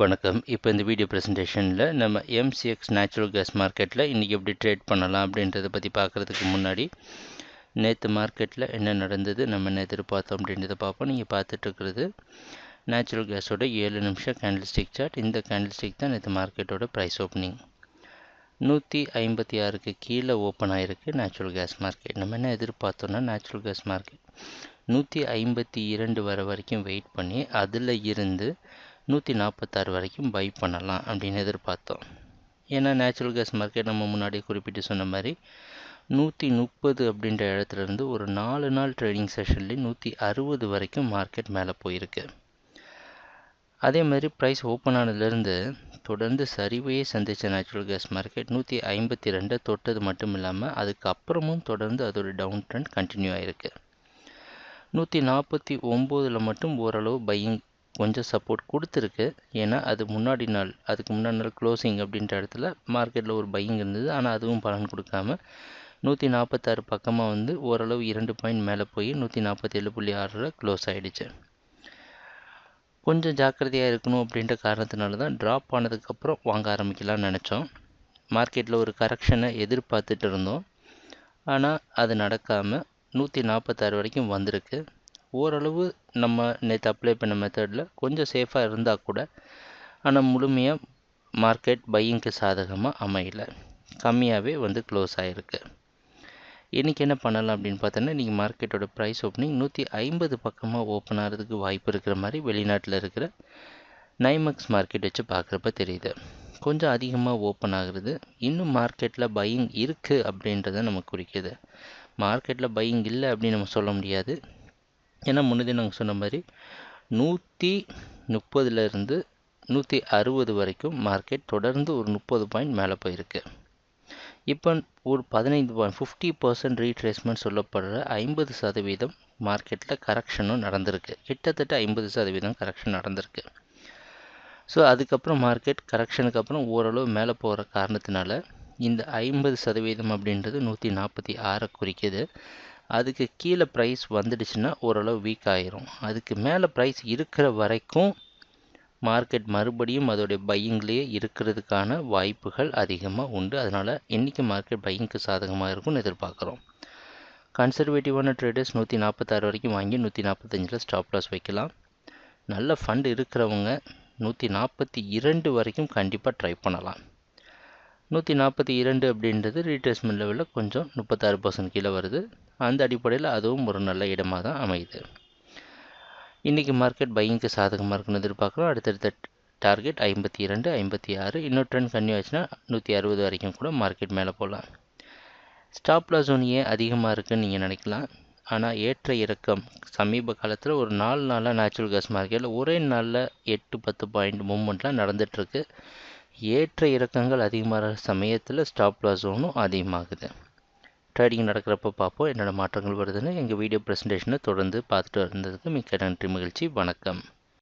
வணக்கம். இப்போ இந்த வீடியோ ப்ரெசன்டேஷனில் நம்ம எம்சிஎக்ஸ் நேச்சுரல் கேஸ் மார்க்கெட்டில் இன்றைக்கி எப்படி ட்ரேட் பண்ணலாம் அப்படின்றத பற்றி பார்க்குறதுக்கு முன்னாடி நேற்று மார்க்கெட்டில் என்ன நடந்தது, நம்ம என்ன எதிர்பார்த்தோம் அப்படின்றத பார்ப்போம். நீங்கள் பார்த்துட்ருக்கிறது நேச்சுரல் கேஸோட 7 நிமிஷம் கேண்டில்ஸ்டிக் சார்ட். இந்த கேண்டில்ஸ்டிக் தான் நேற்று மார்க்கெட்டோட ப்ரைஸ் ஓப்பனிங் 156க்கு கீழே ஓப்பன் ஆகிருக்கு நேச்சுரல் கேஸ் மார்க்கெட். நம்ம என்ன எதிர்பார்த்தோன்னா நேச்சுரல் கேஸ் மார்க்கெட் 152 வர வரைக்கும் வெயிட் பண்ணி அதில் இருந்து 146 வரைக்கும் பை பண்ணலாம் அப்படின்னு எதிர்பார்த்தோம். ஏன்னா நேச்சுரல் கேஸ் மார்க்கெட் நம்ம முன்னாடி குறிப்பிட்டு சொன்ன மாதிரி 130 அப்படின்ற இடத்துலேருந்து ஒரு 4 நாள் ட்ரேடிங் செஷன்லேயே 160 வரைக்கும் மார்க்கெட் மேலே போயிருக்கு. அதே மாதிரி ப்ரைஸ் ஓப்பன் ஆனதுலேருந்து தொடர்ந்து சரிவையே சந்தித்த நேச்சுரல் கேஸ் மார்க்கெட் 152 தொட்டது மட்டும் இல்லாமல் அதுக்கப்புறமும் தொடர்ந்து அதோட டவுன் ட்ரெண்ட் கண்டினியூ ஆகிருக்கு. 149 மட்டும் ஓரளவு பையிங் கொஞ்சம் சப்போர்ட் கொடுத்துருக்கு. ஏன்னா அதுக்கு முன்னாடி நாள் க்ளோசிங் அப்படின்ற இடத்துல மார்க்கெட்டில் ஒரு பையிங் இருந்தது. ஆனால் அதுவும் பலன் கொடுக்காம 146 பக்கமாக வந்து ஓரளவு 2 பாயிண்ட் மேலே போய் 147.6 க்ளோஸ் ஆகிடுச்சு. கொஞ்சம் ஜாக்கிரதையாக இருக்கணும் அப்படின்ற காரணத்தினால தான் ட்ராப் ஆனதுக்கப்புறம் வாங்க ஆரம்பிக்கலாம்னு நினச்சோம். மார்க்கெட்டில் ஒரு கரெக்ஷனை எதிர்பார்த்துட்டு இருந்தோம். ஆனால் அது நடக்காமல் 146 வரைக்கும் வந்திருக்கு. ஓரளவு நம்ம நேற்று அப்ளை பண்ண மெத்தடில் கொஞ்சம் சேஃபாக இருந்தால் கூட ஆனால் முழுமையாக மார்க்கெட் பையிங்க்கு சாதகமாக அமையலை, கம்மியாகவே வந்து க்ளோஸ் ஆகிருக்கு. இன்றைக்கி என்ன பண்ணலாம் அப்படின்னு பார்த்தோன்னா, இன்றைக்கி மார்க்கெட்டோட ப்ரைஸ் ஓப்பனிங் 150 பக்கமாக ஓப்பன் ஆகிறதுக்கு வாய்ப்பு இருக்கிற மாதிரி வெளிநாட்டில் இருக்கிற நைமக்ஸ் மார்க்கெட் வச்சு பார்க்குறப்ப தெரியுது. கொஞ்சம் அதிகமாக ஓப்பன் ஆகுறது இன்னும் மார்க்கெட்டில் பையிங் இருக்குது அப்படின்றத நமக்கு குறிக்குது. மார்க்கெட்டில் பையிங் இல்லை அப்படின்னு நம்ம சொல்ல முடியாது. ஏன்னா முன்னாடி நாங்கள் சொன்ன மாதிரி 130லேருந்து 160 வரைக்கும் மார்க்கெட் தொடர்ந்து ஒரு 30 பாயிண்ட் மேலே போயிருக்கு. இப்போ ஒரு 50% ரீட்ரேஸ்மெண்ட் சொல்லப்படுற 50% மார்க்கெட்டில் கரெக்ஷனும் நடந்திருக்கு. கிட்டத்தட்ட 50% கரெக்ஷன் நடந்திருக்கு. ஸோ அதுக்கப்புறம் மார்க்கெட் கரெக்ஷனுக்கு அப்புறம் ஓரளவு மேலே போகிற காரணத்தினால இந்த 50% அப்படின்றது 146 குறிக்குது. அதுக்கு கீழே ப்ரைஸ் வந்துடுச்சுன்னா ஓரளவு வீக் ஆகிரும். அதுக்கு மேலே ப்ரைஸ் இருக்கிற வரைக்கும் மார்க்கெட் மறுபடியும் அதோடைய பையிங்லேயே இருக்கிறதுக்கான வாய்ப்புகள் அதிகமாக உண்டு. அதனால் இன்றைக்கி மார்க்கெட் பையிங்க்கு சாதகமாக இருக்கும்னு எதிர்பார்க்குறோம். கன்சர்வேட்டிவான ட்ரேடர்ஸ் 146 வரைக்கும் வாங்கி 145 ஸ்டாப் லாஸ் வைக்கலாம். நல்ல ஃபண்ட் இருக்கிறவங்க 142 வரைக்கும் கண்டிப்பாக ட்ரை பண்ணலாம். 142 அப்படின்றது ரீட்ரேஸ்மெண்ட் லெவலில் கொஞ்சம் 36% கீழே வருது. அந்த அடிப்படையில் அதுவும் ஒரு நல்ல இடமாக தான் அமையுது. இன்றைக்கி மார்க்கெட் பையிங்க்கு சாதகமாக இருக்குன்னு எதிர்பார்க்குறோம். அடுத்தடுத்த டார்கெட் 52, 56. இன்னொரு ட்ரெண்ட் கன்னியூ ஆச்சுன்னா 160 வரைக்கும் கூட மார்க்கெட் மேலே போகலாம். ஸ்டாப் லாஸ் ஜோன் ஏன் அதிகமாக இருக்குதுன்னு நீங்கள் நினைக்கலாம். ஆனால் ஏற்ற இறக்கம் சமீப காலத்தில் ஒரு 4 நாளாக நேச்சுரல் கேஸ் மார்க்கெட்டில் ஒரே நாளில் 8-10 பாயிண்ட் மூவ்மெண்ட்லாம் நடந்துகிட்ருக்கு. ஏற்ற இறக்கங்கள் அதிகமான சமயத்தில் ஸ்டாப் லாஸ் ஜோனும் அதிகமாகுது. ட்ரேடிங் நடக்கிறப்ப பார்ப்போம் என்னென்ன மாற்றங்கள் வருதுன்னு. எங்கள் வீடியோ ப்ரெசன்டேஷனை தொடர்ந்து பார்த்துட்டு இருந்ததுக்கு மிக்க நன்றி, மகிழ்ச்சி, வணக்கம்.